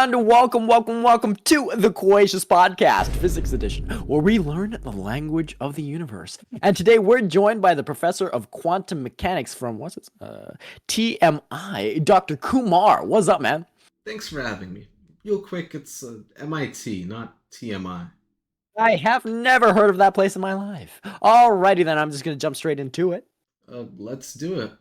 And welcome to the Quatious Podcast, Physics Edition, where we learn the language of the universe. And today we're joined by the professor of quantum mechanics from, TMI, Dr. Kumar. What's up, man? Thanks for having me. Real quick, it's MIT, not TMI. I have never heard of that place in my life. Alrighty then, I'm just gonna jump straight into it. Let's do it.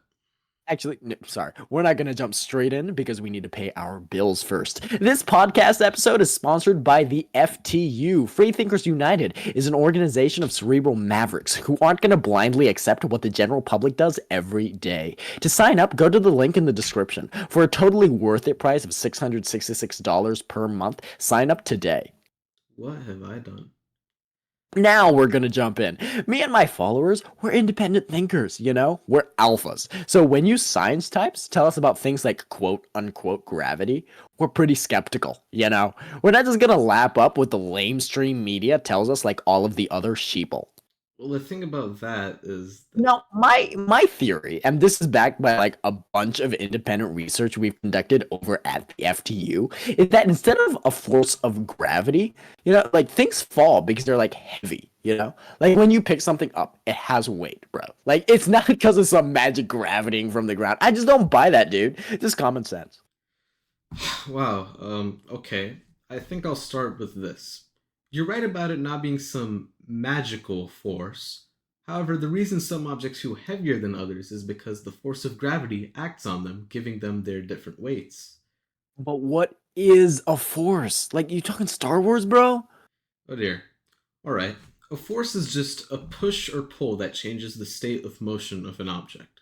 Actually, no, sorry, we're not going to jump straight in because we need to pay our bills first. This podcast episode is sponsored by the FTU. Freethinkers United is an organization of cerebral mavericks who aren't going to blindly accept what the general public does every day. To sign up, go to the link in the description. For a totally worth it price of $666 per month, sign up today. What have I done? Now we're gonna jump in. Me and my followers, we're independent thinkers, We're alphas. So when you science types tell us about things like quote unquote gravity, we're pretty skeptical, We're not just gonna lap up what the lamestream media tells us like all of the other sheeple. Well, the thing about that is that, No, my theory, and this is backed by like a bunch of independent research we've conducted over at the FTU, is that instead of a force of gravity, like things fall because they're like heavy, Like when you pick something up, it has weight, bro. Like it's not because of some magic gravitating from the ground. I just don't buy that, dude. Just common sense. wow, okay. I think I'll start with this. You're right about it not being some magical force. However, the reason some objects feel heavier than others is because the force of gravity acts on them, giving them their different weights. But what is a force? Like you talking Star Wars, bro? Oh dear. Alright. A force is just a push or pull that changes the state of motion of an object.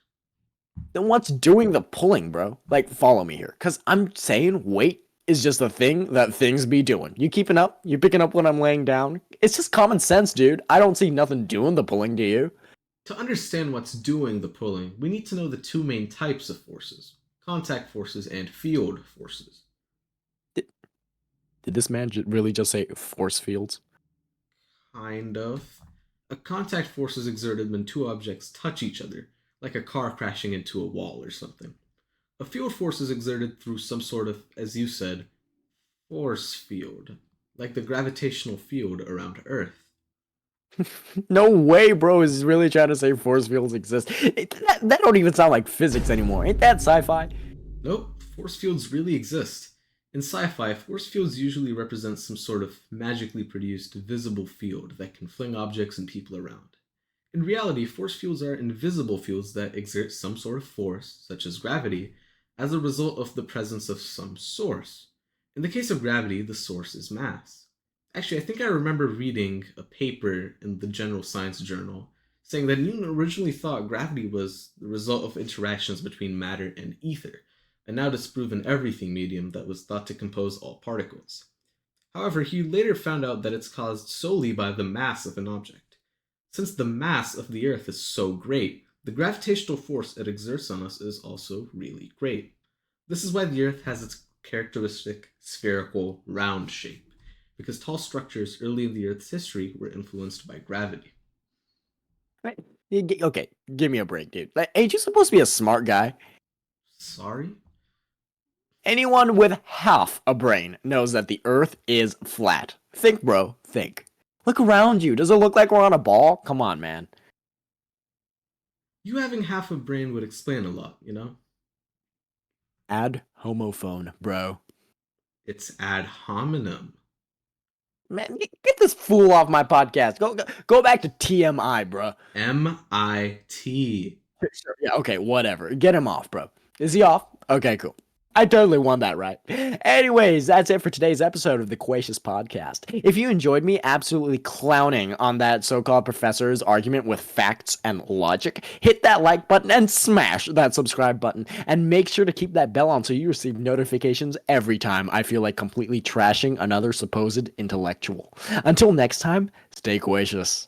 Then what's doing the pulling, bro? Like, follow me here. Because I'm saying weight is just a thing that things be doing. You keeping up? You picking up when I'm laying down? It's just common sense, dude. I don't see nothing doing the pulling, do you? To understand what's doing the pulling, we need to know the two main types of forces: contact forces and field forces. Did, did this man really just say force fields? Kind of. A contact force is exerted when two objects touch each other, like a car crashing into a wall or something. A field force is exerted through some sort of, as you said, force field, like the gravitational field around Earth. No way, bro, is really trying to say force fields exist. That don't even sound like physics anymore. Ain't that sci-fi? Nope, force fields really exist. In sci fi, force fields usually represent some sort of magically produced visible field that can fling objects and people around. In reality, force fields are invisible fields that exert some sort of force, such as gravity, as a result of the presence of some source. In the case of gravity, the source is mass. Actually, I think I remember reading a paper in the General Science Journal saying that Newton originally thought gravity was the result of interactions between matter and ether, a now disproven everything medium that was thought to compose all particles. However, he later found out that it's caused solely by the mass of an object. Since the mass of the Earth is so great, the gravitational force it exerts on us is also really great. This is why the Earth has its characteristic spherical, round shape, because tall structures early in the Earth's history were influenced by gravity. Right. Okay, give me a break, dude. Like, ain't you supposed to be a smart guy? Sorry? Anyone with half a brain knows that the Earth is flat. Think, bro. Think. Look around you. Does it look like we're on a ball? Come on, man. You having half a brain would explain a lot, you know? Ad homophone, bro. It's ad hominem. Man, get this fool off my podcast. Go back to TMI, bro. MIT. Sure. Yeah, okay, whatever. Get him off, bro. Is he off? Okay, cool. I totally won that right. Anyways, that's it for today's episode of the Quatious Podcast. If you enjoyed me absolutely clowning on that so-called professor's argument with facts and logic, hit that like button and smash that subscribe button. And make sure to keep that bell on so you receive notifications every time I feel like completely trashing another supposed intellectual. Until next time, stay quatious.